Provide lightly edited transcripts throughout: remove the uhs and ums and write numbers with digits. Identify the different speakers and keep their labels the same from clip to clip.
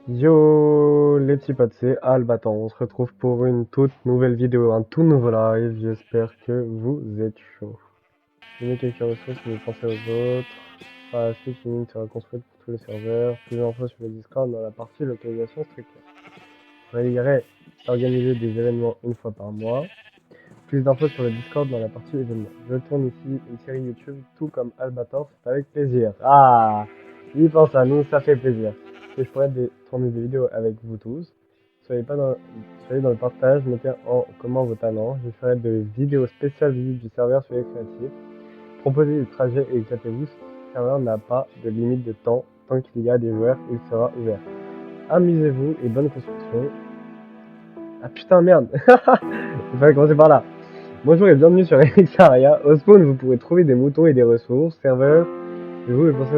Speaker 1: Yo les petits potes, c'est Albatran, on se retrouve pour une toute nouvelle vidéo, un tout nouveau live, j'espère que vous êtes chaud. Donnez quelques ressources si vous pensez aux autres. Par la suite, une ligne sera construite pour tous les serveurs. Plus d'infos sur le Discord dans la partie localisation structure. Vous régulerai organiser des événements une fois par mois. Plus d'infos sur le Discord dans la partie événements. Je tourne ici une série YouTube, tout comme Albatran, c'est avec plaisir. Ah, il pense à nous, ça fait plaisir. Que je pourrais tourner des vidéos avec vous tous. Soyez dans le partage, mettez en commun vos talents. Je ferai des vidéos spéciales visites du serveur sur les créatifs. Proposez des trajets et éclatez-vous. Le serveur n'a pas de limite de temps. Tant qu'il y a des joueurs, il sera ouvert. Amusez-vous et bonne construction. Ah putain, merde. Il fallait commencer par là. Bonjour et bienvenue sur Elixaria. Au spawn, vous pourrez trouver des moutons et des ressources. Serveur, et vous pensez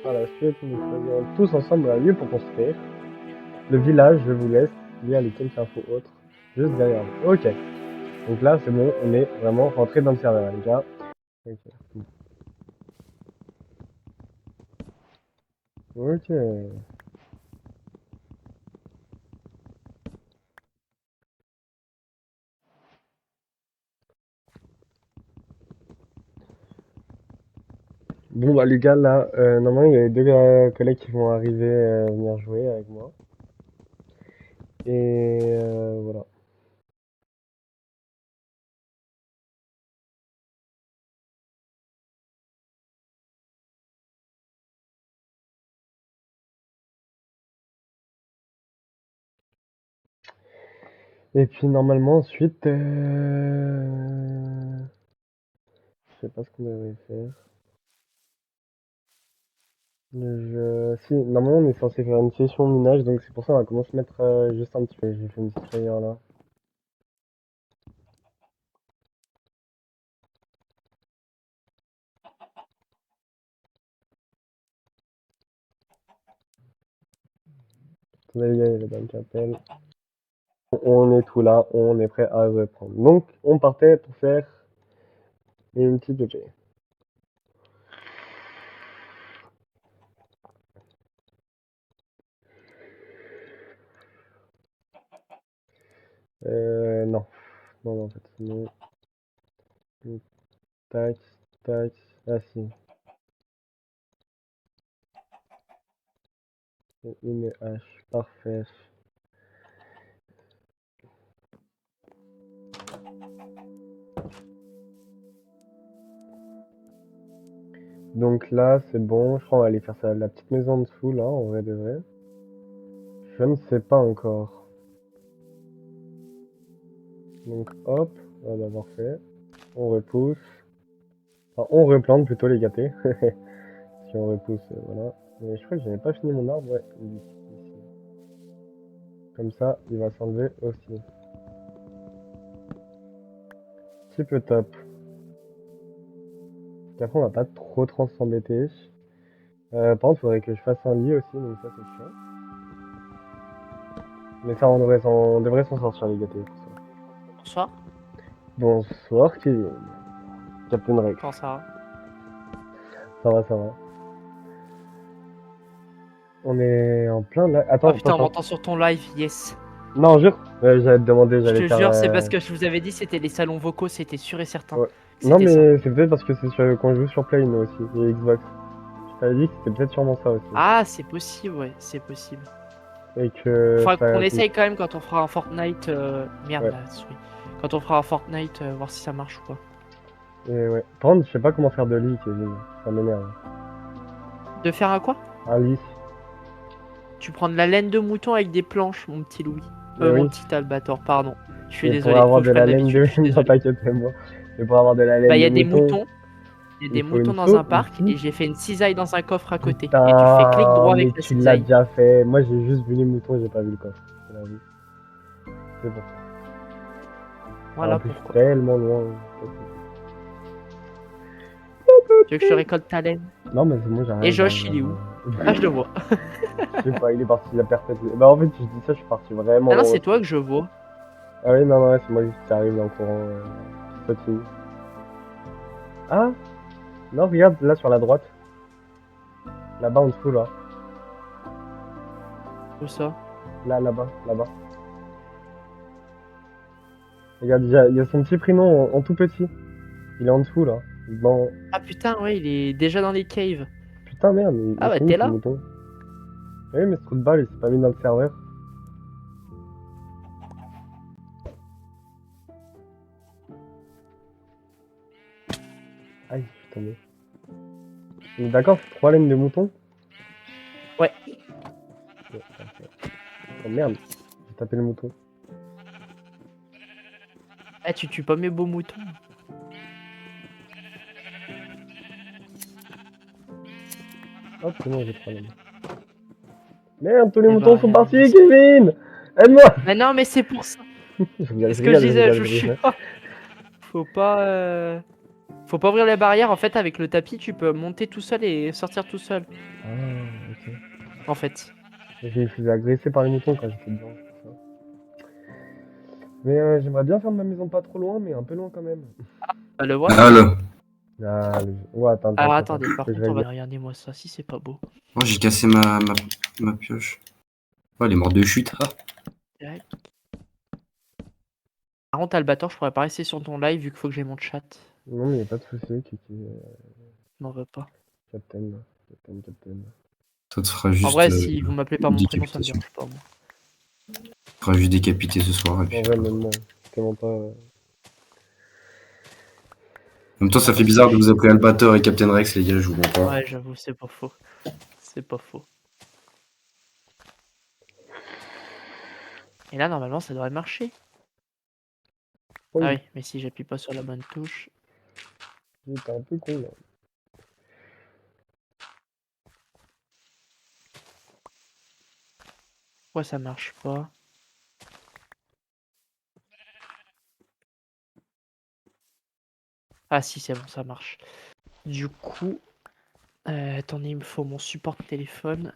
Speaker 1: par la suite, nous choisirons tous ensemble un lieu pour construire. Le village, je vous laisse lire les quelques infos autres juste derrière vous. Ok. Donc là, c'est bon, on est vraiment rentré dans le serveur, les gars. Ok. Bon bah les gars là, normalement il y a les deux collègues qui vont arriver venir jouer avec moi. Et voilà. Et puis normalement ensuite, je sais pas ce qu'on devrait faire. Si, normalement on est censé faire une session minage, donc c'est pour ça on va commencer à mettre juste un petit peu. J'ai fait une petite frayeur là. Attendez les gars, il y a la dame qui appelle. On est tout là, on est prêt à reprendre. Donc on partait pour faire une petite EP. Non. Non, en fait, non. Tac, tac. Ah si. Une hache, parfait. Donc là, c'est bon. Je crois qu'on va aller faire ça, la petite maison en dessous, là, en vrai de vrai. Je ne sais pas encore. Donc hop, on va l'avoir fait. On repousse. Enfin, on replante plutôt les gâtés. Si on repousse, voilà. Mais je crois que j'avais pas fini mon arbre, ouais. Ici. Comme ça, il va s'enlever aussi. Petit peu top. Après, on va pas trop s'embêter. Par contre, il faudrait que je fasse un lit aussi, donc ça, c'est chiant. Mais ça, on devrait s'en sortir, les gâtés.
Speaker 2: Bonsoir.
Speaker 1: Bonsoir, Kevin. Captain Rex.
Speaker 2: Comment ça va?
Speaker 1: Ça va, ça va. On est en plein là. Attends,
Speaker 2: Oh putain, on
Speaker 1: attends.
Speaker 2: m'entend sur ton live, yes.
Speaker 1: Non, jure. J'allais te demander,
Speaker 2: Je
Speaker 1: j'allais
Speaker 2: te
Speaker 1: faire.
Speaker 2: jure, c'est parce que je vous avais dit c'était les salons vocaux, c'était sûr et certain.
Speaker 1: Ouais.
Speaker 2: que
Speaker 1: Non,
Speaker 2: c'était
Speaker 1: mais
Speaker 2: ça.
Speaker 1: c'est peut-être parce que c'est quand je joue sur Play, nous aussi, et Xbox. Je t'avais dit que c'était peut-être sûrement ça aussi.
Speaker 2: Ah, c'est possible, ouais, c'est possible.
Speaker 1: Et que.
Speaker 2: Faudra qu'on essaye quand même quand on fera un Fortnite. Merde,
Speaker 1: Ouais.
Speaker 2: là, souris. Quand on fera un Fortnite, voir si ça marche ou pas.
Speaker 1: Et ouais. Par contre, je sais pas comment faire de lit, Kevin. Ça m'énerve.
Speaker 2: De faire un quoi?
Speaker 1: Un lit.
Speaker 2: Tu prends de la laine de mouton avec des planches, mon petit Louis.
Speaker 1: Mais
Speaker 2: Mon
Speaker 1: oui.
Speaker 2: petit Albator, pardon. Je suis
Speaker 1: Et pour
Speaker 2: désolé, faut
Speaker 1: avoir
Speaker 2: que
Speaker 1: de
Speaker 2: je
Speaker 1: la
Speaker 2: prenne
Speaker 1: laine
Speaker 2: l'habitude, je suis
Speaker 1: de. Non,
Speaker 2: désolé.
Speaker 1: t'inquiète, moi. Et pour avoir de la laine
Speaker 2: Bah, il y a
Speaker 1: de
Speaker 2: des
Speaker 1: mouton,
Speaker 2: moutons. Il y a des
Speaker 1: il faut une
Speaker 2: moutons dans
Speaker 1: seau
Speaker 2: un parc
Speaker 1: aussi.
Speaker 2: et j'ai fait une cisaille dans un coffre à côté. Et tu fais clic
Speaker 1: Putain,
Speaker 2: droit
Speaker 1: mais
Speaker 2: avec la
Speaker 1: tu l'as
Speaker 2: cisaille.
Speaker 1: déjà fait. Moi, j'ai juste vu les moutons et j'ai pas vu le coffre. Je l'avoue. C'est bon.
Speaker 2: Voilà
Speaker 1: En plus,
Speaker 2: pourquoi.
Speaker 1: tellement loin.
Speaker 2: Tu veux que je te récolte ta laine?
Speaker 1: Non, mais c'est moi, j'arrive.
Speaker 2: Et Josh, il est où? Ah, je le vois.
Speaker 1: Je sais pas, il est parti, il a perpétué. Bah, en fait, je dis ça, je suis parti vraiment
Speaker 2: Ah non,
Speaker 1: loin.
Speaker 2: c'est toi que je vois.
Speaker 1: Ah oui, non, ouais, c'est moi qui arrive là en courant. Sautine. Ah non, regarde, là sur la droite. Là-bas en dessous, là.
Speaker 2: Où ça?
Speaker 1: Là, là-bas, là-bas. Regarde, il y a son petit prénom en tout petit. Il est en dessous, là. Dans...
Speaker 2: Ah putain, ouais, il est déjà dans les caves.
Speaker 1: Putain, merde,
Speaker 2: Ah
Speaker 1: ils
Speaker 2: bah
Speaker 1: sont où
Speaker 2: t'es
Speaker 1: ces
Speaker 2: là?
Speaker 1: moutons? Oui, mais ce trou de balle, il s'est pas mis dans le serveur. Aïe, je suis tombé. On est d'accord, c'est 3 laines de moutons?
Speaker 2: Ouais.
Speaker 1: Ouais, parfait. Oh merde, j'ai tapé le mouton.
Speaker 2: Ah, tu tues pas mes beaux moutons.
Speaker 1: Hop, c'est bon, j'ai 3 laines. Merde, tous les
Speaker 2: Eh
Speaker 1: moutons
Speaker 2: bah,
Speaker 1: sont
Speaker 2: rien
Speaker 1: partis,
Speaker 2: de mieux.
Speaker 1: Kevin! Aide-moi!
Speaker 2: Mais non, mais c'est pour ça.
Speaker 1: Je rigole,
Speaker 2: C'est
Speaker 1: je
Speaker 2: ce que je
Speaker 1: rigole, je
Speaker 2: disais,
Speaker 1: rigole,
Speaker 2: je
Speaker 1: je
Speaker 2: suis
Speaker 1: rigole.
Speaker 2: pas. Faut pas ouvrir les barrières. En fait, avec le tapis, tu peux monter tout seul et sortir tout seul.
Speaker 1: Ah, ok.
Speaker 2: En fait.
Speaker 1: Je me faisais agresser par les moutons quand j'étais dedans, c'est pour ça. Mais j'aimerais bien faire ma maison pas trop loin, mais un peu loin quand même.
Speaker 2: Bah, le voilà.
Speaker 3: Ah là.
Speaker 1: Ah, ouais, attends,
Speaker 2: Alors
Speaker 1: attends,
Speaker 2: attendez, par
Speaker 1: faut que je
Speaker 2: contre, on
Speaker 1: règle.
Speaker 2: va regarder moi ça, si c'est pas beau.
Speaker 3: Oh, j'ai cassé ma pioche. Oh, elle est morte de chute. Ah.
Speaker 2: Tac. Par contre, Albator, je pourrais pas rester sur ton live vu qu'il faut que j'ai mon chat.
Speaker 1: Non, mais y a pas de souci, Kiki.
Speaker 2: M'en veux pas.
Speaker 1: Captain, Captain, Captain.
Speaker 3: Ça te fera
Speaker 2: En
Speaker 3: juste
Speaker 2: vrai, si vous m'appelez par mon prénom, ça me
Speaker 3: décapitation.
Speaker 2: dérange pas, moi.
Speaker 3: Ça te fera juste décapiter ce soir. Et puis,
Speaker 1: En vrai, même moi, c'est tellement pas.
Speaker 3: en même temps, ça fait bizarre de vous appeler Albator et Captain Rex, les gars, je vous comprends pas.
Speaker 2: Ouais, j'avoue, c'est pas faux. C'est pas faux. Et là, normalement, ça devrait marcher.
Speaker 1: Oh,
Speaker 2: Ah oui, mais si j'appuie pas sur la bonne touche.
Speaker 1: t'es un peu con là.
Speaker 2: Pourquoi ça marche pas? Ah si, c'est bon, ça marche. Du coup, attendez, il me faut mon support de téléphone.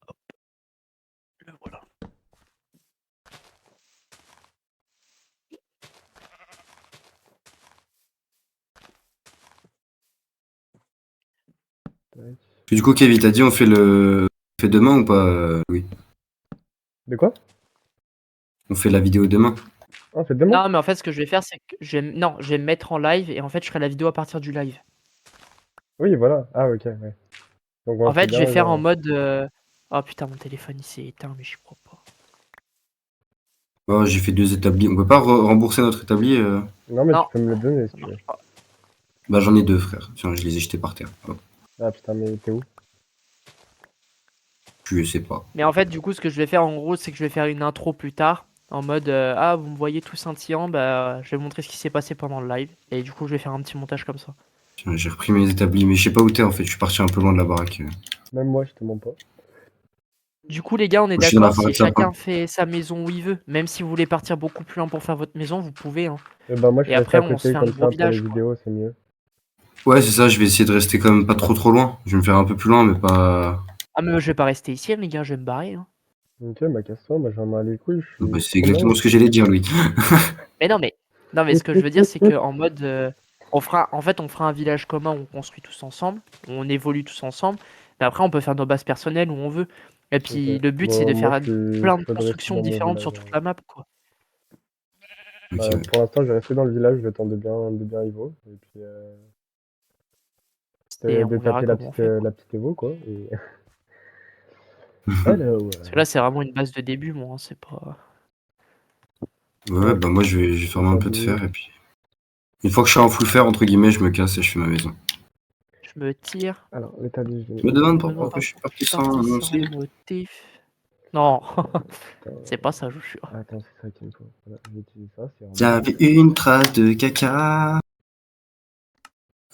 Speaker 2: Hop. Le voilà.
Speaker 1: Tac.
Speaker 3: Puis du coup, Kevin, t'as dit on fait demain ou pas, Louis?
Speaker 1: De quoi?
Speaker 3: On fait la vidéo demain.
Speaker 1: Ah, c'est demain?
Speaker 2: Non, mais en fait, ce que je vais faire, c'est que non, je vais me mettre en live et en fait, je ferai la vidéo à partir du live.
Speaker 1: Oui, voilà. Ah, ok, ouais. Donc,
Speaker 2: En fait, je vais faire en
Speaker 1: genre...
Speaker 2: mode. Oh putain, mon téléphone il s'est éteint, mais j'y crois pas.
Speaker 3: Oh, j'ai fait 2 établis. On peut pas rembourser notre établi
Speaker 1: Non, mais
Speaker 2: Non,
Speaker 1: tu peux me le donner si
Speaker 2: ça
Speaker 1: tu veux.
Speaker 2: marche pas.
Speaker 3: Bah, j'en ai 2, frère. Tiens, je les ai jetés par terre. Hop.
Speaker 1: Ah, putain, mais t'es où?
Speaker 3: Je sais pas.
Speaker 2: Mais en fait, du coup, ce que je vais faire en gros, c'est que je vais faire une intro plus tard. En mode ah, vous me voyez tout scintillant, bah je vais montrer ce qui s'est passé pendant le live. Et du coup, je vais faire un petit montage comme ça.
Speaker 3: Tiens, j'ai repris mes établis, mais je sais pas où t'es en fait. Je suis parti un peu loin de la baraque.
Speaker 1: Même moi, je te mens pas.
Speaker 2: Du coup, les gars, on est
Speaker 3: Je suis dans la
Speaker 2: d'accord,
Speaker 3: forêt
Speaker 2: si
Speaker 3: de sapin.
Speaker 2: chacun fait sa maison où il veut, même si vous voulez partir beaucoup plus loin pour faire votre maison, vous pouvez. Hein.
Speaker 1: Et bah, moi, je
Speaker 2: Et
Speaker 1: suis resté
Speaker 2: après,
Speaker 1: à
Speaker 2: on se
Speaker 1: côté
Speaker 2: fait un
Speaker 1: comme
Speaker 2: gros
Speaker 1: ça pour les
Speaker 2: village. Quoi.
Speaker 1: vidéos, c'est mieux.
Speaker 3: Ouais, c'est ça. Je vais essayer de rester quand même pas trop loin. Je vais me faire un peu plus loin, mais pas.
Speaker 2: Ah, mais je vais pas rester ici, les gars, je vais me barrer. Hein.
Speaker 1: Ok, bah, casse-toi, moi, j'en ai les couilles. Je
Speaker 3: Bah,
Speaker 1: suis
Speaker 3: c'est
Speaker 1: trop
Speaker 3: exactement
Speaker 1: bien.
Speaker 3: ce que j'allais dire, Louis.
Speaker 2: Mais non, mais ce que je veux dire, c'est que en mode. On fera un village commun où on construit tous ensemble, où on évolue tous ensemble. Mais après, on peut faire nos bases personnelles où on veut. Et puis,
Speaker 1: Ok.
Speaker 2: le but, c'est
Speaker 1: Bon,
Speaker 2: de
Speaker 1: moi,
Speaker 2: faire
Speaker 1: je suis
Speaker 2: plein de
Speaker 1: chaud de rester
Speaker 2: constructions
Speaker 1: dans mon
Speaker 2: différentes sur
Speaker 1: village.
Speaker 2: toute la map, quoi.
Speaker 3: Ok,
Speaker 1: Bah,
Speaker 3: ouais.
Speaker 1: pour l'instant, je vais rester dans le village, le temps de bien Evo. Et puis,
Speaker 2: Et
Speaker 1: de
Speaker 2: on verra
Speaker 1: taper
Speaker 2: comment on fait. Quoi.
Speaker 1: la petite Evo, quoi. Et... Hello.
Speaker 2: Parce que là, c'est vraiment une base de début, moi. Hein, c'est pas.
Speaker 3: Ouais, bah moi je vais faire un peu de
Speaker 1: Établi.
Speaker 3: fer et puis. Une fois que je suis en full fer, entre guillemets, je me casse et je fais ma maison.
Speaker 2: Je me tire.
Speaker 1: Alors, l'établi, je
Speaker 3: Je me demande
Speaker 2: Je me demande
Speaker 3: pourquoi je suis parti
Speaker 2: je suis
Speaker 3: sans
Speaker 2: parti
Speaker 3: annoncer.
Speaker 2: sans motif. Non,
Speaker 1: Attends,
Speaker 2: c'est pas ça, je vous jure.
Speaker 1: attends, c'est ça qu'il me faut. Voilà, je vais utiliser ça, c'est
Speaker 3: Il y
Speaker 1: vraiment
Speaker 3: avait une trace de caca.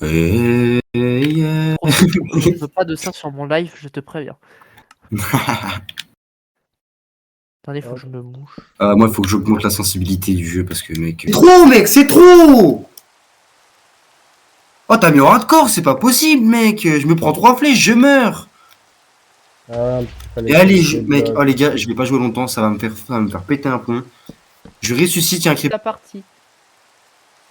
Speaker 3: Yeah.
Speaker 2: Je veux pas de ça sur mon live, je te préviens. Attendez, faut que je me mouche.
Speaker 3: Moi, il faut que j'augmente la sensibilité du jeu parce que, mec. C'est trop, mec, c'est trop! Oh, t'as mis en hardcore, c'est pas possible, mec. Je me prends 3 flèches, je meurs.
Speaker 1: Ah, parce qu'il fallait
Speaker 3: Et
Speaker 1: que
Speaker 3: allez,
Speaker 1: je
Speaker 3: mec, oh
Speaker 1: débloque.
Speaker 3: les gars, je vais pas jouer longtemps, ça va me faire péter un plomb. Je ressuscite, il y a un creeper.
Speaker 2: La partie.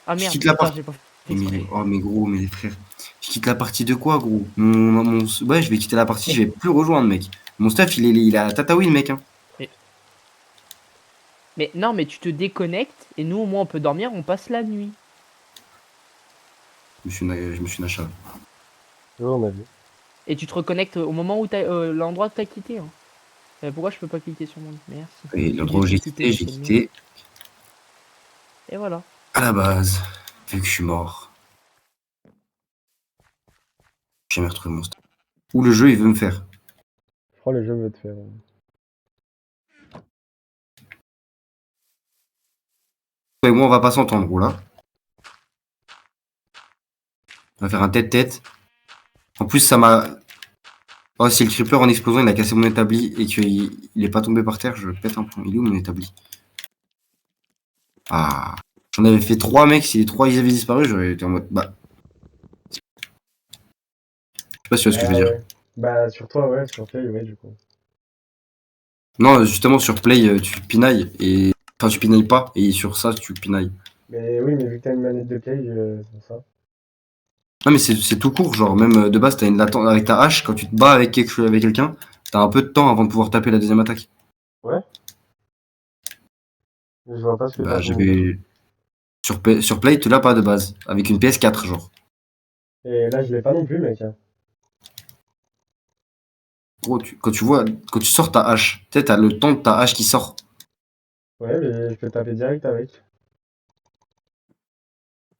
Speaker 2: Ah
Speaker 3: Je
Speaker 2: merde,
Speaker 3: quitte la
Speaker 2: putain,
Speaker 3: partie.
Speaker 2: j'ai pas fait exprès.
Speaker 3: Oh, mais gros, mais frère. Je quitte la partie de quoi, gros? Ouais, je vais quitter la partie, je vais plus rejoindre, mec. Mon staff, il a Tataouine, mec. Hein.
Speaker 2: Mais non, mais tu te déconnectes et nous au moins on peut dormir, on passe la nuit.
Speaker 3: Je me suis nacha.
Speaker 1: Oui, on a vu.
Speaker 2: Et tu te reconnectes au moment où t'as l'endroit que t'as quitté. Hein. Pourquoi je peux pas cliquer sur mon lit? Merci.
Speaker 3: Et l'endroit où j'ai quitté,
Speaker 2: Et voilà.
Speaker 3: à la base, vu que je suis mort. J'ai jamais retrouvé mon staff. Où le jeu, il veut me faire.
Speaker 1: Je crois que le jeu veut te faire.
Speaker 3: Toi et moi, on va pas s'entendre, gros, là. On va faire un tête-tête. En plus, ça m'a. Oh, si le creeper en explosant, il a cassé mon établi et qu'il est pas tombé par terre, je pète un plomb. Il est où mon établi? Ah. J'en avais fait 3, mecs. Si les 3 ils avaient disparu, j'aurais été en mode. Bah. Je sais pas si tu vois ce que je veux
Speaker 1: Ah
Speaker 3: dire.
Speaker 1: ouais. Bah, sur toi, ouais, sur Play, ouais, du coup.
Speaker 3: Non, justement, sur Play, tu pinailles et. Enfin, tu pinailles pas. Et sur ça, tu pinailles.
Speaker 1: Mais oui, mais vu que t'as une manette de Play, c'est pour ça.
Speaker 3: Non, mais c'est tout court. Genre, même de base, t'as une latence. Avec ta hache, quand tu te bats avec quelqu'un, t'as un peu de temps avant de pouvoir taper la deuxième attaque.
Speaker 1: Ouais? Je vois pas ce que t'es
Speaker 3: Bah,
Speaker 1: en train de me dire.
Speaker 3: j'avais. Sur Play, tu l'as pas de base. Avec une PS4, genre.
Speaker 1: Et là, je l'ai pas non plus, mec.
Speaker 3: Gros, quand tu sors ta hache, tu sais, t'as le temps de ta hache qui sort.
Speaker 1: Ouais, mais je peux taper direct avec.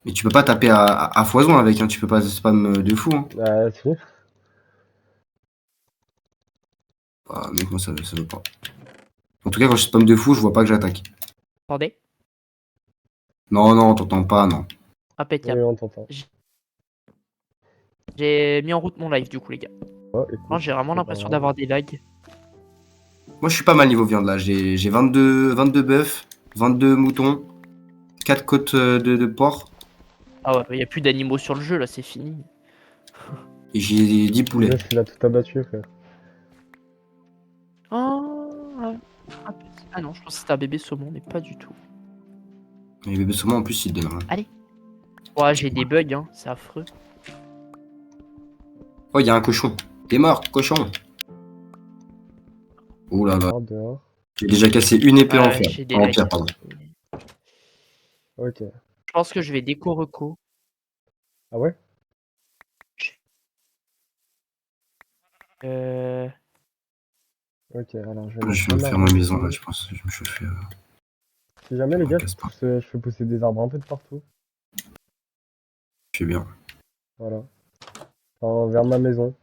Speaker 3: Mais tu peux pas taper à foison avec, hein. Tu peux pas spam de fou, hein.
Speaker 1: Ah, si.
Speaker 3: Ah, mec, moi, ça veut pas. En tout cas, quand je spam de fou, je vois pas que j'attaque.
Speaker 2: Attendez.
Speaker 3: Non, non, t'entends pas, non.
Speaker 2: Impeccable.
Speaker 1: Oui, on t'entend.
Speaker 2: J'ai mis en route mon live du coup les gars.
Speaker 1: Oh, écoute,
Speaker 2: Non, j'ai vraiment
Speaker 1: c'est pas
Speaker 2: l'impression
Speaker 1: grave.
Speaker 2: d'avoir des lags.
Speaker 3: Moi, je suis pas mal niveau viande, là. J'ai 22 bœufs, 22 moutons, 4 côtes de porc,
Speaker 2: Ah ouais, y a plus d'animaux sur le jeu là, c'est fini.
Speaker 3: et j'ai 10 poulets.
Speaker 1: Là, il a tout abattu, frère.
Speaker 2: Oh, un petit- Ah non, je pense que c'était un bébé saumon, mais pas du tout.
Speaker 3: Et les bébés saumons, en plus, ils te démarrent.
Speaker 2: Allez. Ouais, j'ai des bugs, hein, c'est affreux.
Speaker 3: Oh, il y a un cochon. T'es mort, cochon. Oh là là.
Speaker 1: Dehors, dehors.
Speaker 3: J'ai déjà cassé une épée en
Speaker 2: Ouais,
Speaker 3: fer.
Speaker 2: j'ai des
Speaker 3: En
Speaker 2: lags.
Speaker 3: pierre, pardon.
Speaker 1: Ok.
Speaker 2: Je pense que je vais déco reco.
Speaker 1: Ah ouais?
Speaker 2: Euh...
Speaker 1: Ok, alors je vais
Speaker 3: Je
Speaker 1: mettre
Speaker 3: vais
Speaker 1: plein
Speaker 3: me faire
Speaker 1: d'arbres
Speaker 3: ma maison, là,
Speaker 1: ici.
Speaker 3: je pense. Je vais me chauffer.
Speaker 1: Si jamais, les
Speaker 3: On
Speaker 1: gars,
Speaker 3: casse pas.
Speaker 1: je fais pousser des arbres un peu de partout.
Speaker 3: Je fais bien.
Speaker 1: Voilà. Enfin, vers ma maison,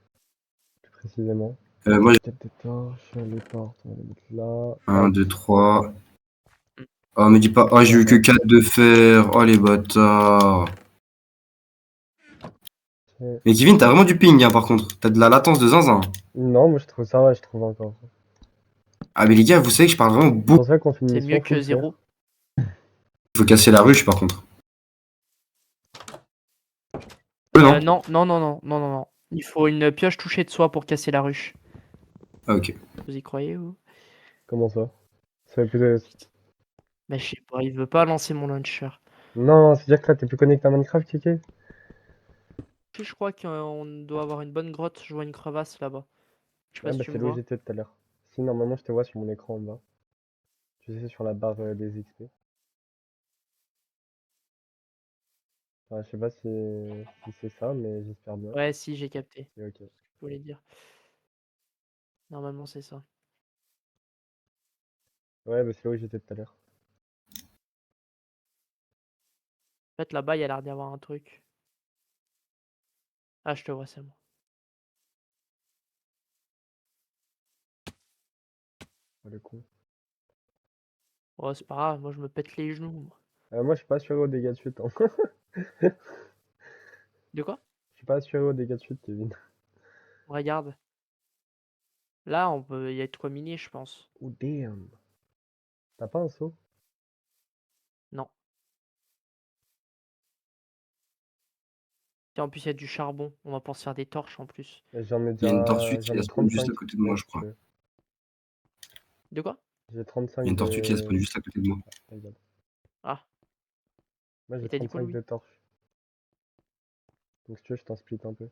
Speaker 1: plus précisément.
Speaker 3: Moi,
Speaker 1: Quatre des torches, les portes, on va les mettre là.
Speaker 3: 1,
Speaker 1: Hop.
Speaker 3: 2, 3. Oh, me dis pas. Oh, j'ai eu que 4 de fer. Oh, les bâtards.
Speaker 1: Ok.
Speaker 3: Mais Kevin, t'as vraiment du ping, hein, par contre. T'as de la latence de zinzin.
Speaker 1: Non, moi je trouve ça va, je trouve encore.
Speaker 3: Ah, mais les gars, vous savez que je parle vraiment
Speaker 1: C'est
Speaker 3: beaucoup.
Speaker 1: pour ça qu'on fait une
Speaker 2: C'est mieux
Speaker 1: mission
Speaker 2: que
Speaker 1: full fer.
Speaker 2: zéro.
Speaker 3: Il faut casser la ruche, par contre. Non.
Speaker 2: Non, non, non, non, non, non, non. Il faut une pioche touchée de soie pour casser la ruche.
Speaker 3: Ah, ok.
Speaker 2: Vous y croyez ou?
Speaker 1: Comment ça? Ça fait plus.
Speaker 2: Mais je sais pas, il veut pas lancer mon launcher.
Speaker 1: Non, c'est-à-dire que là t'es plus connecté à Minecraft, Kiki?
Speaker 2: Puis je crois qu'on doit avoir une bonne grotte. Je vois une crevasse là-bas. Je sais pas
Speaker 1: Ouais,
Speaker 2: si
Speaker 1: bah
Speaker 2: tu
Speaker 1: c'est
Speaker 2: me
Speaker 1: là où
Speaker 2: vois.
Speaker 1: j'étais tout à l'heure. Si, normalement je te vois sur mon écran en bas. Tu sais, sur la barre des XP. Enfin, je sais pas si c'est ça, mais j'espère bien.
Speaker 2: Ouais, si, j'ai capté.
Speaker 1: Et ok.
Speaker 2: Ce que je voulais dire. Normalement, c'est ça. En
Speaker 1: Ouais, bah c'est là où j'étais tout à l'heure.
Speaker 2: fait, là-bas, il y a l'air d'y avoir un truc. Ah, je te vois, c'est moi.
Speaker 1: Oh, le con.
Speaker 2: Oh, c'est pas grave, moi je me pète les genoux, moi.
Speaker 1: Moi, je suis pas assuré aux dégâts de chute. Hein.
Speaker 2: De quoi?
Speaker 1: Je suis pas assuré aux dégâts de chute, Kevin.
Speaker 2: Regarde. Là, il y a de quoi miner, je pense.
Speaker 1: Oh, damn. T'as pas un saut?
Speaker 2: Non. Tiens, en plus, il y a du charbon. On va pouvoir se faire des torches en plus.
Speaker 1: J'en ai
Speaker 3: Il y a une tortue
Speaker 1: déjà...
Speaker 3: qui
Speaker 1: J'en ai
Speaker 3: a spawn juste
Speaker 1: 35.
Speaker 3: à côté de moi,
Speaker 1: Ouais,
Speaker 3: je
Speaker 1: si tu
Speaker 3: crois.
Speaker 1: veux.
Speaker 2: De quoi?
Speaker 1: J'ai
Speaker 3: Il y a
Speaker 1: 35
Speaker 3: une tortue qui a spawn
Speaker 1: de...
Speaker 3: juste à côté de moi.
Speaker 1: Ta gueule.
Speaker 2: Ah,
Speaker 1: Moi,
Speaker 2: et
Speaker 1: j'ai
Speaker 2: t'as dit quoi,
Speaker 1: 35
Speaker 2: Louis?
Speaker 1: de torches. Donc, si tu veux, je t'en split un peu.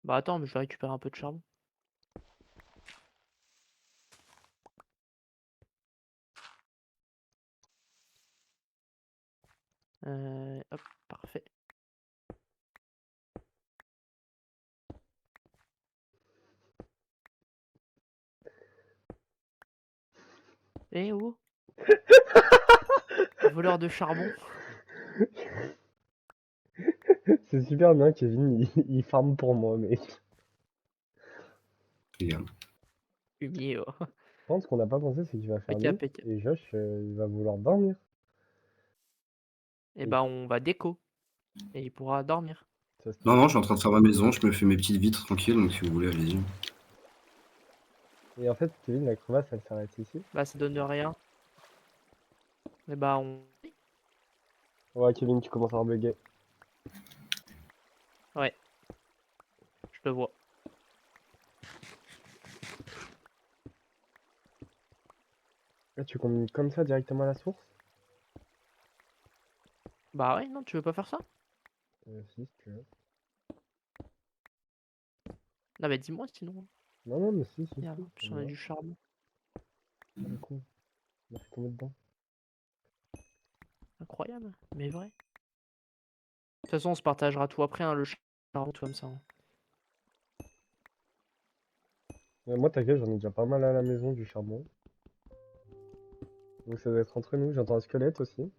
Speaker 2: Bah attends, mais je vais récupérer un peu de charbon. Hop, parfait. Eh oh! Voleur de charbon.
Speaker 1: C'est super bien, Kevin. Il farm pour moi, mec.
Speaker 3: Regarde.
Speaker 2: Fumier, oh.
Speaker 1: Je pense qu'on n'a pas pensé, c'est qu'il va faire
Speaker 2: Ok,
Speaker 1: nuit.
Speaker 2: PK.
Speaker 1: Et Josh, il va vouloir dormir.
Speaker 2: Et bah on va déco. Et il pourra dormir.
Speaker 1: Ça se
Speaker 3: Non,
Speaker 1: tient.
Speaker 3: non, je suis en train de faire ma maison, je me fais mes petites vitres tranquilles, donc si vous voulez, allez-y.
Speaker 1: Et en fait, Kevin, la crevasse, elle s'arrête ici.
Speaker 2: Bah ça donne rien. Et bah on...
Speaker 1: Ouais, Kevin, tu commences à bugger.
Speaker 2: Ouais, je le vois.
Speaker 1: Là, tu communiques comme ça directement à la source?
Speaker 2: Bah ouais, non, tu veux pas faire ça?
Speaker 1: Si, si tu veux.
Speaker 2: Non mais dis-moi sinon.
Speaker 1: Non, non, mais si, si,
Speaker 2: Merde, en
Speaker 1: si.
Speaker 2: plus
Speaker 1: On
Speaker 2: on
Speaker 1: y
Speaker 2: a
Speaker 1: va.
Speaker 2: du charbon.
Speaker 1: Ah, le con. On a fait tomber dedans.
Speaker 2: Incroyable, mais vrai. De toute façon, on se partagera tout après, hein, le charbon, tout comme ça. Hein.
Speaker 1: Moi, t'inquiète, j'en ai déjà pas mal à la maison du charbon. Donc ça doit être entre nous. J'entends un squelette aussi.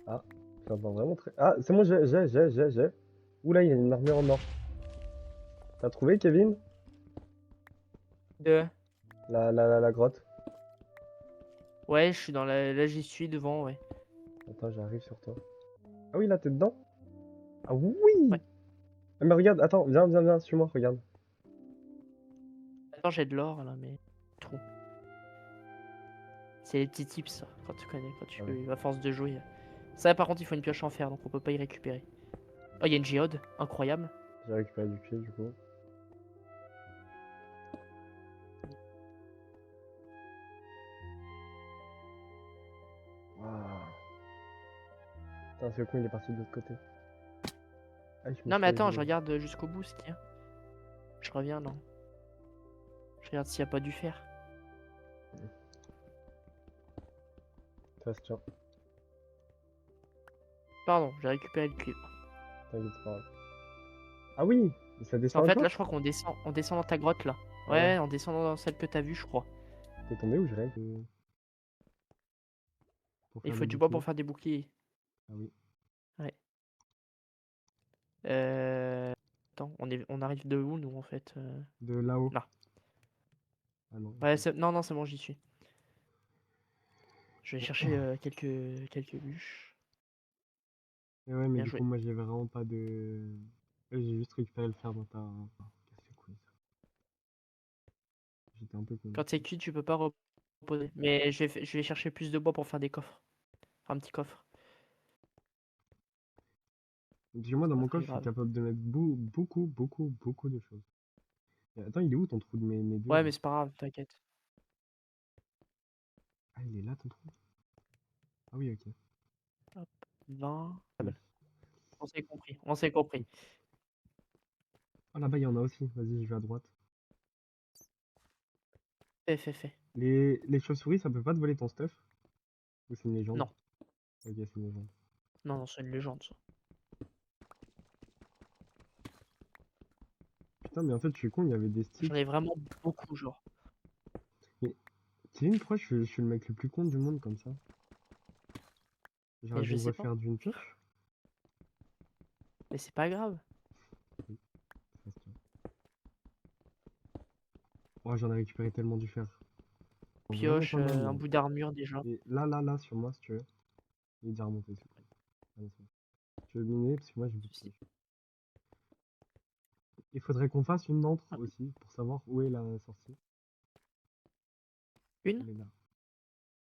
Speaker 1: Ah, j'entends vraiment très... Ah, c'est bon, j'ai. Oula, il y a une armure en or. T'as trouvé, Kevin?
Speaker 2: De...
Speaker 1: La grotte.
Speaker 2: Ouais, je suis dans la... Là, j'y suis devant, ouais.
Speaker 1: Attends, j'arrive sur toi. Ah oui, là, t'es dedans? Ah oui!
Speaker 2: Ouais.
Speaker 1: Ah, mais regarde, attends, viens, suis-moi, regarde.
Speaker 2: Attends, j'ai de l'or, là, mais... Trop. C'est les petits tips, ça, quand tu connais, quand tu...
Speaker 1: Ah ouais.
Speaker 2: À force de jouer. Ça, par contre, il faut une pioche en fer, donc on peut pas y récupérer. Oh, il y a une géode, incroyable.
Speaker 1: J'ai récupéré du cuir, du coup. Waouh. Putain, ce con, il est parti de l'autre côté. Ah, je me
Speaker 2: Non,
Speaker 1: suis
Speaker 2: mais attends,
Speaker 1: réveillé.
Speaker 2: je regarde jusqu'au bout ce qu'il y a. Je reviens, là. Je regarde s'il n'y a pas du fer.
Speaker 1: Ça se tient.
Speaker 2: Pardon, j'ai récupéré le cuivre.
Speaker 1: T'inquiète, c'est pas grave. Ah oui! Ça
Speaker 2: Parce qu'en
Speaker 1: descend
Speaker 2: fait,
Speaker 1: encore?
Speaker 2: là, je crois qu'on descend, on descend dans ta grotte, là.
Speaker 1: Ah
Speaker 2: Ouais,
Speaker 1: ouais.
Speaker 2: on descend dans celle que t'as vue, je crois.
Speaker 1: T'es tombé où je rêve? Pour
Speaker 2: Il
Speaker 1: faire
Speaker 2: faut
Speaker 1: des
Speaker 2: du bois
Speaker 1: boucliers.
Speaker 2: pour faire des boucliers.
Speaker 1: Ah oui.
Speaker 2: Ouais. Euh... Attends, on arrive de où, nous, en fait
Speaker 1: De là-haut.
Speaker 2: Là.
Speaker 1: Ah non.
Speaker 2: Ouais,
Speaker 1: Ok.
Speaker 2: non, non, c'est bon, j'y suis. Je vais chercher quelques bûches.
Speaker 1: Et ouais, mais
Speaker 2: Bien
Speaker 1: du
Speaker 2: joué.
Speaker 1: coup, moi, j'ai vraiment pas de... J'ai juste récupéré le fer dans ta... Enfin, casse les couilles, ça. J'étais un peu con.
Speaker 2: Quand c'est cuit, tu peux pas reposer. Mais je vais chercher plus de bois pour faire des coffres. Enfin, un petit coffre.
Speaker 1: Parce que moi, dans
Speaker 2: Pas
Speaker 1: mon
Speaker 2: très
Speaker 1: coffre, je suis
Speaker 2: grave.
Speaker 1: capable de mettre beaucoup de choses. Et attends, il est où ton trou de mes deux,
Speaker 2: Ouais,
Speaker 1: là?
Speaker 2: mais c'est pas grave, t'inquiète.
Speaker 1: Ah, il est là, ton trou? Ah oui, ok.
Speaker 2: Hop, 20.
Speaker 1: Yes.
Speaker 2: On s'est compris, on s'est compris.
Speaker 1: Oh, là-bas, il y en a aussi. Vas-y, je vais à droite.
Speaker 2: Fait.
Speaker 1: Les chauves-souris, ça peut pas te voler ton stuff? Ou c'est une légende?
Speaker 2: Non,
Speaker 1: Ok, c'est une légende.
Speaker 2: non, non, c'est une légende, ça.
Speaker 1: Putain, mais en fait, je suis con, il y avait des
Speaker 2: J'en
Speaker 1: sticks.
Speaker 2: ai vraiment beaucoup, genre.
Speaker 1: Mais, Kevin, pourquoi je suis le mec le plus con du monde comme ça? J'aurais
Speaker 2: Mais
Speaker 1: dû
Speaker 2: je
Speaker 1: me
Speaker 2: sais pas.
Speaker 1: refaire d'une pioche?
Speaker 2: Mais c'est pas grave.
Speaker 1: Oui, ça se tient. Oh, j'en ai récupéré tellement du fer. Vraiment
Speaker 2: Pioche,
Speaker 1: pas mal,
Speaker 2: un
Speaker 1: là.
Speaker 2: bout d'armure déjà.
Speaker 1: Et là, sur moi, si tu veux. Il est déjà remonté, s'il te plaît. Ah, non, c'est bon. Tu veux miner? Parce que moi, j'ai plus de
Speaker 2: Si.
Speaker 1: pioche. Il faudrait qu'on fasse une montre
Speaker 2: Ah,
Speaker 1: aussi, pour savoir où est la sortie.
Speaker 2: Une?
Speaker 1: Elle est là.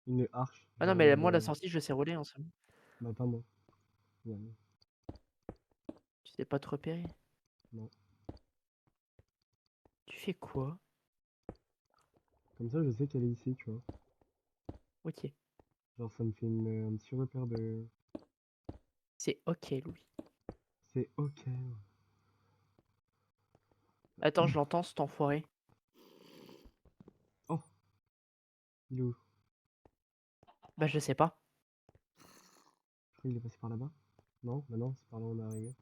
Speaker 1: Une arche,
Speaker 2: Ah non,
Speaker 1: genre en
Speaker 2: mais
Speaker 1: mode...
Speaker 2: moi, la sortie, je sais rouler en somme.
Speaker 1: Bah, pas moi. Ouais,
Speaker 2: Tu sais pas te repérer.
Speaker 1: non.
Speaker 2: Tu fais quoi?
Speaker 1: Comme ça, je sais qu'elle est ici, tu vois.
Speaker 2: Ok.
Speaker 1: Genre, ça me fait un petit repère de...
Speaker 2: C'est ok, Louis.
Speaker 1: C'est ok.
Speaker 2: Attends, je l'entends, cet enfoiré.
Speaker 1: Oh, il est où?
Speaker 2: Bah, je sais pas.
Speaker 1: Je crois qu'il est passé par là-bas. Non, bah non, c'est par là où on est arrivé.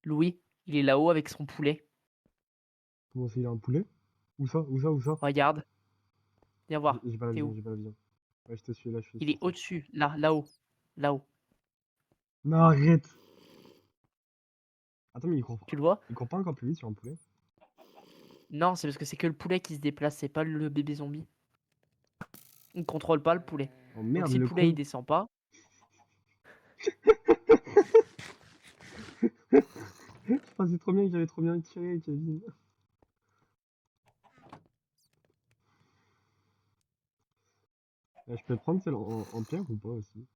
Speaker 2: Louis, il est là-haut avec son poulet.
Speaker 1: Comment ça, il a un poulet? Où ça? Où ça? Où ça?
Speaker 2: Regarde. Viens voir.
Speaker 1: J'ai pas la
Speaker 2: T'es
Speaker 1: vision,
Speaker 2: où?
Speaker 1: j'ai pas la vision. Ouais, je te suis, là, je suis
Speaker 2: Il
Speaker 1: sur
Speaker 2: est
Speaker 1: ça.
Speaker 2: au-dessus. Là, là-haut. Là-haut.
Speaker 1: Non, arrête! Attends, mais
Speaker 2: Tu le vois?
Speaker 1: il court pas encore plus vite sur un poulet?
Speaker 2: Non, c'est parce que c'est que le poulet qui se déplace, c'est pas le bébé zombie. Il contrôle pas le poulet.
Speaker 1: Oh
Speaker 2: Donc
Speaker 1: merde,
Speaker 2: si le
Speaker 1: le
Speaker 2: poulet il
Speaker 1: con!
Speaker 2: descend pas,
Speaker 1: Ah, c'est trop bien, j'avais trop bien tiré, Kevin. Je peux prendre celle en pierre ou pas aussi?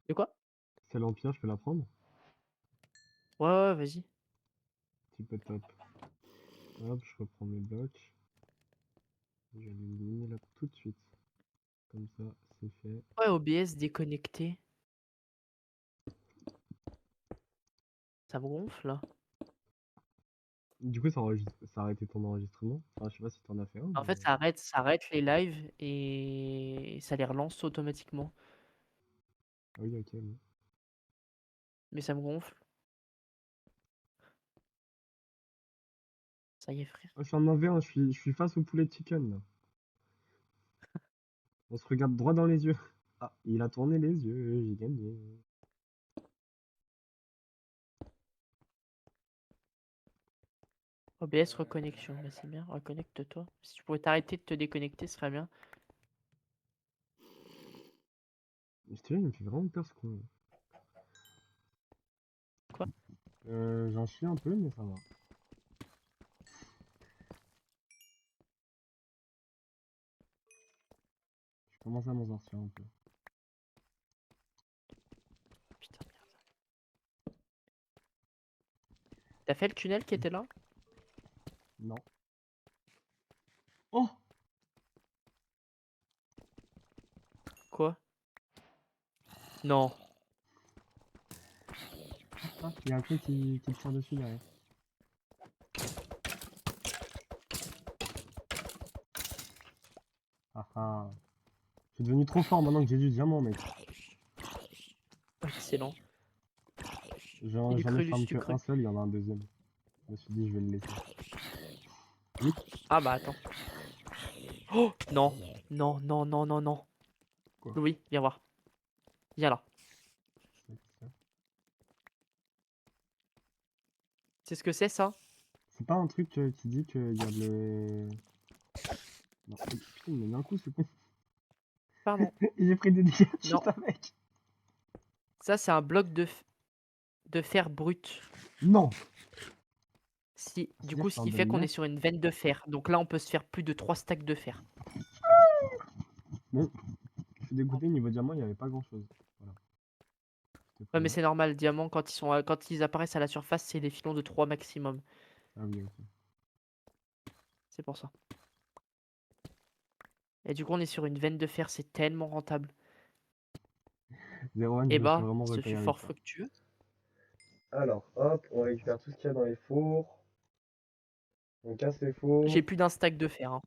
Speaker 2: de quoi?
Speaker 1: Celle en pierre, je peux la prendre?
Speaker 2: Ouais, ouais, vas-y.
Speaker 1: Petit peu top. Hop, je reprends mes blocs. Je vais les éliminer là tout de suite. Comme ça, c'est fait.
Speaker 2: Ouais, OBS déconnecté. Ça me gonfle là.
Speaker 1: Du coup, ça a arrêté ton enregistrement. Enfin, je sais pas si t'en as fait un,
Speaker 2: En
Speaker 1: mais...
Speaker 2: fait, ça arrête les lives et ça les relance automatiquement.
Speaker 1: Ah oui, ok. Oui.
Speaker 2: Mais ça me gonfle. Ça y est, frère.
Speaker 1: Ah, je suis en 1v1, je suis face au poulet de chicken, là. On se regarde droit dans les yeux. Ah, il a tourné les yeux, j'ai gagné.
Speaker 2: OBS reconnexion. Bah, c'est bien, reconnecte-toi. Si tu pouvais t'arrêter de te déconnecter, ce serait bien.
Speaker 1: Je te jure, il me fait vraiment peur ce con.
Speaker 2: Quoi?
Speaker 1: J'en chie un peu, mais ça va. Je commence à m'en sortir un peu.
Speaker 2: Putain, merde. T'as fait le tunnel qui était là?
Speaker 1: Non. Oh!
Speaker 2: Quoi? Non.
Speaker 1: Ah, il y a un truc qui te tire dessus derrière. Ah ah. Je suis devenu trop fort maintenant que j'ai du diamant, mec.
Speaker 2: Excellent.
Speaker 1: J'en
Speaker 2: Il est
Speaker 1: j'en ai
Speaker 2: cru du
Speaker 1: farm que
Speaker 2: sucre.
Speaker 1: un seul, il y en a un deuxième. Je me suis dit, je vais le laisser. Oui.
Speaker 2: Ah bah attends. Oh non. Non, non, non, non, non.
Speaker 1: Quoi?
Speaker 2: Louis, viens voir. Viens là. C'est ce que c'est ça?
Speaker 1: C'est pas un truc qui dit qu'il y a le... Non, putain, il m'a mis un coup, ce con.
Speaker 2: Pardon.
Speaker 1: Et j'ai pris des dégâts
Speaker 2: Non.
Speaker 1: juste avec.
Speaker 2: Ça, c'est un bloc de fer brut.
Speaker 1: Non!
Speaker 2: Si, du
Speaker 1: C'est-à-dire
Speaker 2: coup,
Speaker 1: que
Speaker 2: ce
Speaker 1: c'est un
Speaker 2: qui fait qu'on est
Speaker 1: dominant.
Speaker 2: sur une veine de fer. Donc là, on peut se faire plus de 3 stacks de fer.
Speaker 1: Bon, je suis dégoûté, niveau diamant, il n'y avait pas grand-chose. Voilà. C'était
Speaker 2: Ouais, mais
Speaker 1: prévu.
Speaker 2: c'est normal. Diamants, quand ils apparaissent à la surface, c'est des filons de 3 maximum.
Speaker 1: Ah oui, ok.
Speaker 2: C'est pour ça. Et du coup, on est sur une veine de fer. C'est tellement rentable.
Speaker 1: 0-1, je
Speaker 2: Et
Speaker 1: me suis
Speaker 2: bah,
Speaker 1: vraiment
Speaker 2: ce fut
Speaker 1: repéré avec
Speaker 2: fort
Speaker 1: ça.
Speaker 2: fructueux.
Speaker 1: Alors, hop, on récupère tout ce qu'il y a dans les fours. On casse les fours.
Speaker 2: J'ai plus d'un stack de fer. Hein.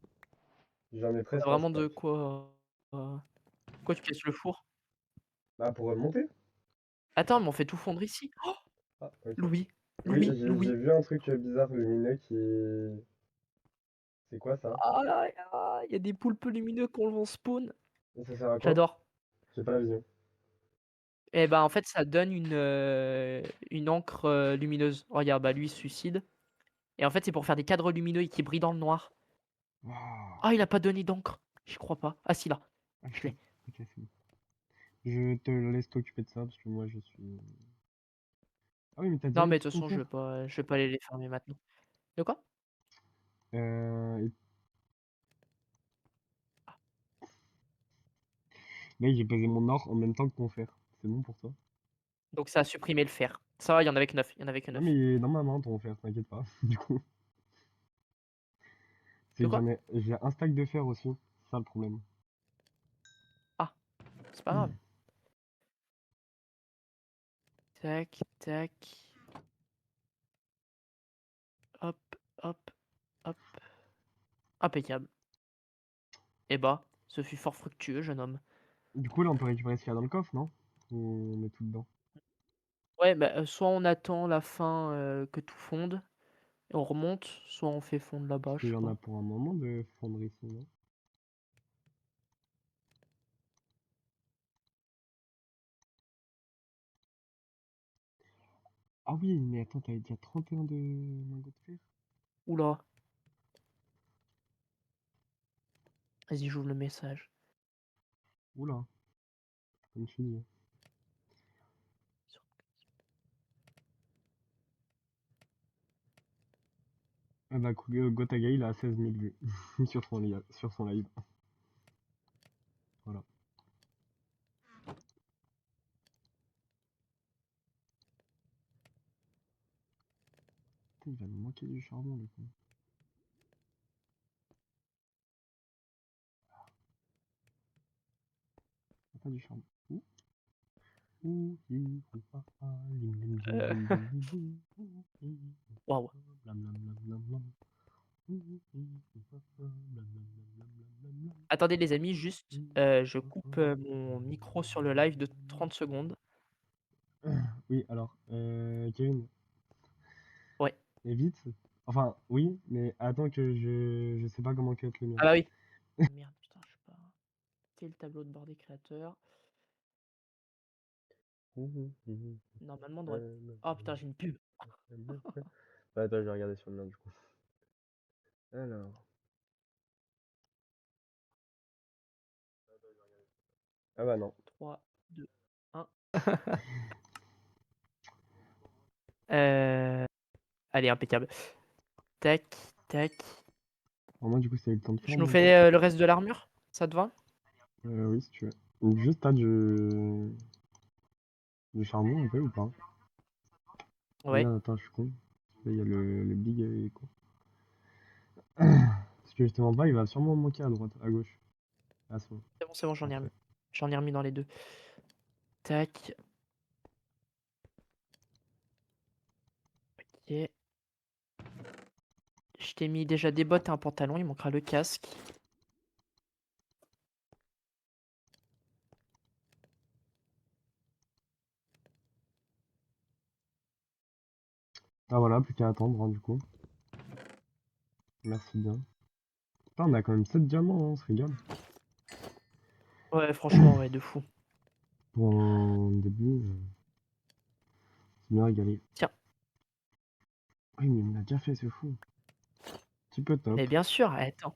Speaker 1: J'en ai
Speaker 2: T'as
Speaker 1: presque un
Speaker 2: vraiment de
Speaker 1: stack.
Speaker 2: quoi. Quoi, tu casses le four?
Speaker 1: Bah, pour remonter.
Speaker 2: Attends, mais on fait tout fondre ici. Oh,
Speaker 1: Ah, ok.
Speaker 2: Louis,
Speaker 1: Oui,
Speaker 2: Louis,
Speaker 1: j'ai
Speaker 2: Louis.
Speaker 1: vu un truc bizarre lumineux qui... C'est quoi ça?
Speaker 2: Ah là là, il y a des poulpes lumineux qu'on vont spawn.
Speaker 1: Et ça sert à quoi?
Speaker 2: J'adore.
Speaker 1: J'ai pas la vision.
Speaker 2: Et bah en fait ça donne une encre lumineuse. Regarde, bah lui il se suicide. Et en fait, c'est pour faire des cadres lumineux et qui brillent dans le noir.
Speaker 1: Waouh.
Speaker 2: Ah, il a pas donné d'encre. J'y crois pas. Ah, si, là.
Speaker 1: Ah,
Speaker 2: Je l'ai.
Speaker 1: ok, c'est bon. Je te laisse t'occuper de ça parce que moi je suis. Ah oui, mais t'as déjà
Speaker 2: Non,
Speaker 1: mis
Speaker 2: mais de
Speaker 1: tout
Speaker 2: toute
Speaker 1: ton
Speaker 2: façon,
Speaker 1: fer.
Speaker 2: je vais pas aller les fermer maintenant. De quoi?
Speaker 1: Euh... et- Mec, j'ai posé mon or en même temps que ton fer. C'est bon pour toi?
Speaker 2: Donc, ça a supprimé le fer. Ça va, il y en avait que 9. Il y en avait que
Speaker 1: Non,
Speaker 2: 9.
Speaker 1: mais il est dans ma main ton fer, t'inquiète pas. Du coup, c'est
Speaker 2: De
Speaker 1: que
Speaker 2: quoi?
Speaker 1: j'ai un stack de fer aussi. C'est ça le problème.
Speaker 2: Ah, c'est pas grave. Tac, tac. Hop, hop, hop. Impeccable. Eh bah, ce fut fort fructueux, jeune homme.
Speaker 1: Du coup, là, on peut récupérer ce qu'il y a dans le coffre, non? Ou on met tout dedans?
Speaker 2: Ouais, bah, soit on attend la fin que tout fonde, et on remonte, soit on fait fondre là-bas,
Speaker 1: Parce
Speaker 2: je
Speaker 1: qu'il y
Speaker 2: sais
Speaker 1: en a
Speaker 2: pas.
Speaker 1: pour un moment de fondre ici, non? Ah oui, mais attends, t'avais déjà 31 de lingots de fer?
Speaker 2: Oula. Vas-y, j'ouvre le message.
Speaker 1: Oula, comme tu dis. Ah bah, Gotaga, il a 16 000 vues sur son live. Voilà. Putain, il va nous manquer du charbon, du coup. Ah, pas du charbon. Ouh. Ouh, hi, ouh, ah, ah, lim, lim, lim,
Speaker 2: Euh,
Speaker 1: lim, lim, lim, lim. Ouh, hi, ouh, ah,
Speaker 2: Waouh.
Speaker 1: ah, blam, blam, blam, blam, blam. Ouh, hi, ouh, ah, ah, blam, blam, blam, blam, blam, blam, blam.
Speaker 2: Attendez les amis, juste,
Speaker 1: Ouh,
Speaker 2: je
Speaker 1: ah, ah,
Speaker 2: coupe mon
Speaker 1: blam,
Speaker 2: micro
Speaker 1: blam,
Speaker 2: sur le
Speaker 1: blam,
Speaker 2: live de 30 secondes.
Speaker 1: Oui, alors, Kevin,
Speaker 2: Ouais.
Speaker 1: et vite. Enfin, oui, mais attends que je sais pas comment cut le mien.
Speaker 2: Ah bah oui. Ah merde, putain, je sais pas. C'est le tableau de bord des créateurs. Normalement, on devrait... Oh putain, j'ai une pub.
Speaker 1: Bah, attends, je vais regarder sur le mien du coup. Alors. Ah bah non.
Speaker 2: 3, 2, 1. Euh... Allez, impeccable. Tac, tac.
Speaker 1: Alors moi du coup, c'est le temps de
Speaker 2: Je
Speaker 1: faire
Speaker 2: nous
Speaker 1: mon
Speaker 2: fais
Speaker 1: truc.
Speaker 2: le reste de l'armure? Ça te va?
Speaker 1: Oui, si tu veux. Donc, juste, t'as du charbon un peu ou pas?
Speaker 2: Ouais.
Speaker 1: Regarde, attends, je suis con. Là, il y a le big et con. Parce que justement, pas, il va sûrement manquer à droite, à gauche. Ah,
Speaker 2: C'est bon, j'en ai remis.
Speaker 1: parfait.
Speaker 2: J'en ai remis dans les deux. Tac. Ok. Je t'ai mis déjà des bottes et un pantalon, il manquera le casque.
Speaker 1: Ah voilà, plus qu'à attendre, hein, du coup. Merci bien. Putain, on a quand même 7 diamants, hein, on se régale.
Speaker 2: Ouais, franchement, ouais, de fou.
Speaker 1: Pour un début, c'est bien régalé.
Speaker 2: Tiens,
Speaker 1: Oui, mais il l'a déjà fait, c'est fou. Petit peu top.
Speaker 2: mais bien sûr, attends.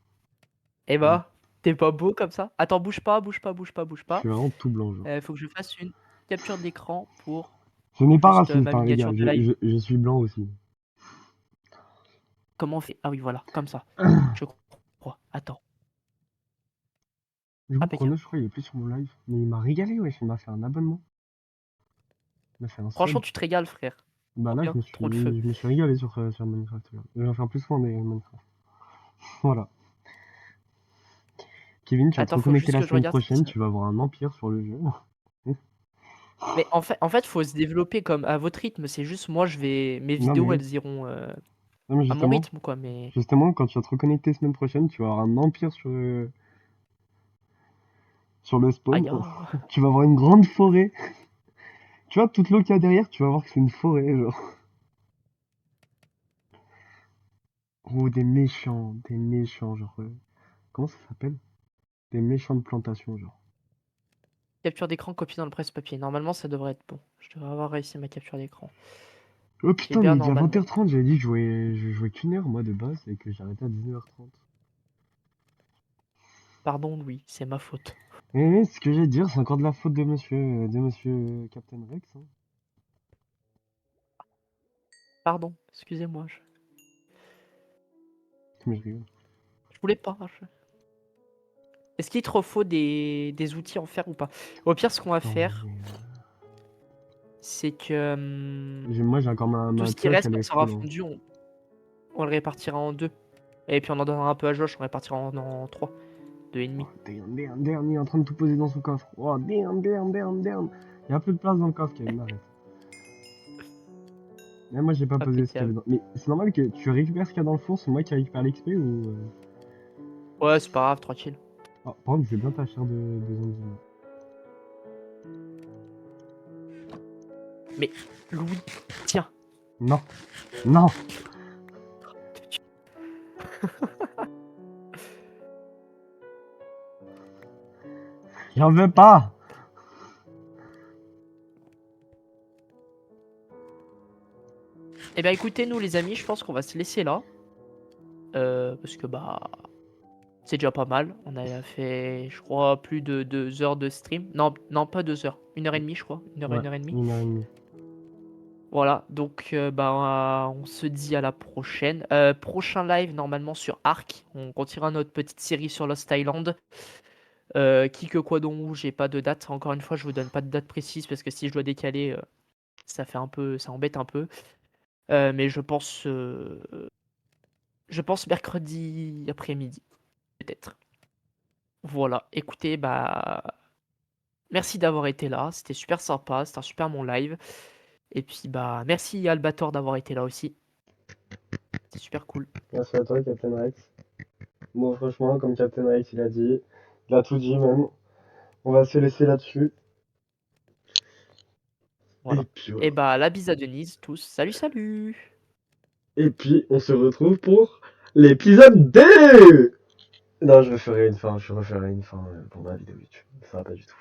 Speaker 2: Eh
Speaker 1: Mm.
Speaker 2: bah, t'es pas beau comme ça? Attends, bouge pas, bouge pas, bouge pas, bouge
Speaker 1: Je
Speaker 2: pas.
Speaker 1: suis vraiment tout blanc, genre.
Speaker 2: Faut que je fasse une capture d'écran pour
Speaker 1: Ce n'est pas
Speaker 2: juste
Speaker 1: raciste,
Speaker 2: ma
Speaker 1: hein, les gars.
Speaker 2: miniature de live.
Speaker 1: Je suis blanc aussi.
Speaker 2: Comment on fait? Ah oui, voilà, comme ça. Je crois. Attends.
Speaker 1: Du coup,
Speaker 2: Impeccable.
Speaker 1: Chrono, je crois, il est plus sur mon live. Mais il m'a régalé, wesh. Il m'a fait un abonnement. Il m'a fait un
Speaker 2: Franchement,
Speaker 1: sub.
Speaker 2: tu te régales, frère.
Speaker 1: Bah
Speaker 2: Trop
Speaker 1: là,
Speaker 2: bien, trop le feu.
Speaker 1: je me suis régalé sur Minecraft. Là. Je vais en faire plus souvent des Minecraft. Voilà. Kevin, tu vas te
Speaker 2: Attends, faut
Speaker 1: reconnecter
Speaker 2: juste
Speaker 1: la
Speaker 2: que je
Speaker 1: semaine
Speaker 2: regarde si
Speaker 1: prochaine.
Speaker 2: ça...
Speaker 1: Tu vas avoir un empire sur le jeu.
Speaker 2: Mais en fait, faut se développer comme à votre rythme. C'est juste moi, mes
Speaker 1: Non, mais
Speaker 2: vidéos,
Speaker 1: oui.
Speaker 2: elles iront
Speaker 1: Non, mais
Speaker 2: à mon rythme, quoi. Mais
Speaker 1: justement, quand tu vas te reconnecter semaine prochaine, tu vas avoir un empire sur le spawn.
Speaker 2: aïe, ah.
Speaker 1: Tu vas avoir une grande forêt. Tu vois, toute l'eau qu'il y a derrière, tu vas voir que c'est une forêt, genre. Oh, des méchants, genre. Comment ça s'appelle? Des méchantes plantations, genre.
Speaker 2: Capture d'écran, copie dans le presse-papier. Normalement, ça devrait être bon. Je devrais avoir réussi ma capture d'écran.
Speaker 1: Oh putain,
Speaker 2: bien
Speaker 1: mais il est à
Speaker 2: normalement.
Speaker 1: 20h30, j'avais dit que je jouais qu'une heure moi de base et que j'arrêtais à 19h30.
Speaker 2: Pardon, Louis, c'est ma faute.
Speaker 1: Mais ce que j'allais dire, c'est encore de la faute de monsieur Captain Rex. Hein.
Speaker 2: Pardon, excusez-moi.
Speaker 1: Mais je rigole.
Speaker 2: Je voulais pas. Est-ce qu'il te refaut des outils en fer ou pas? Au pire, ce qu'on va
Speaker 1: Non,
Speaker 2: faire,
Speaker 1: mais,
Speaker 2: c'est que
Speaker 1: moi j'ai encore
Speaker 2: tout
Speaker 1: ma
Speaker 2: ce qui
Speaker 1: pioche,
Speaker 2: reste,
Speaker 1: elle
Speaker 2: quand
Speaker 1: est
Speaker 2: ça aura
Speaker 1: full. Hein.
Speaker 2: fondu, on le répartira en deux. Et puis on en donnera un peu à Josh, on répartira en trois. Deux et demi.
Speaker 1: Oh, damn, il est en train de tout poser dans son coffre. Oh, damn. Il y a plus de place dans le coffre, Kevin, arrête. Mais moi j'ai pas posé ce qu'il y avait
Speaker 2: Impeccable.
Speaker 1: dans... Mais c'est normal que tu récupères ce qu'il y a dans le four, c'est moi qui récupère l'XP ou...
Speaker 2: Ouais, c'est pas grave, tranquille.
Speaker 1: Oh, par contre, c'est bien ta chair de zombie.
Speaker 2: Mais Louis, tiens.
Speaker 1: Non. Non. J'en veux pas.
Speaker 2: Eh bien écoutez, nous les amis, je pense qu'on va se laisser là. Parce que bah... C'est déjà pas mal. On a fait, je crois, plus de 2 heures de stream. Non, non, pas 2 heures. 1h30, je crois.
Speaker 1: Ouais,
Speaker 2: 1 heure et demie.
Speaker 1: 1h30.
Speaker 2: Voilà, donc bah, on se dit à la prochaine. Prochain live normalement sur Ark. On continuera notre petite série sur Lost Island. Qui que quoi dont où, j'ai pas de date. Encore une fois, je vous donne pas de date précise parce que si je dois décaler, ça fait un peu, ça embête un peu. Mais je pense mercredi après-midi, peut-être. Voilà, écoutez, bah, merci d'avoir été là. C'était super sympa, c'était un super bon live. Et puis bah, merci Albator d'avoir été là aussi. C'était super cool.
Speaker 1: Merci à toi, Captain Rex. Bon, franchement, comme Captain Rex il a dit, il a tout dit même. On va se laisser là-dessus.
Speaker 2: Voilà.
Speaker 1: Et puis
Speaker 2: Et
Speaker 1: voilà.
Speaker 2: bah, la bise à Denise, tous. Salut, salut!
Speaker 1: Et puis, on se retrouve pour l'épisode 2. Non, je referai une fin pour ma vidéo YouTube. Ça va pas du tout.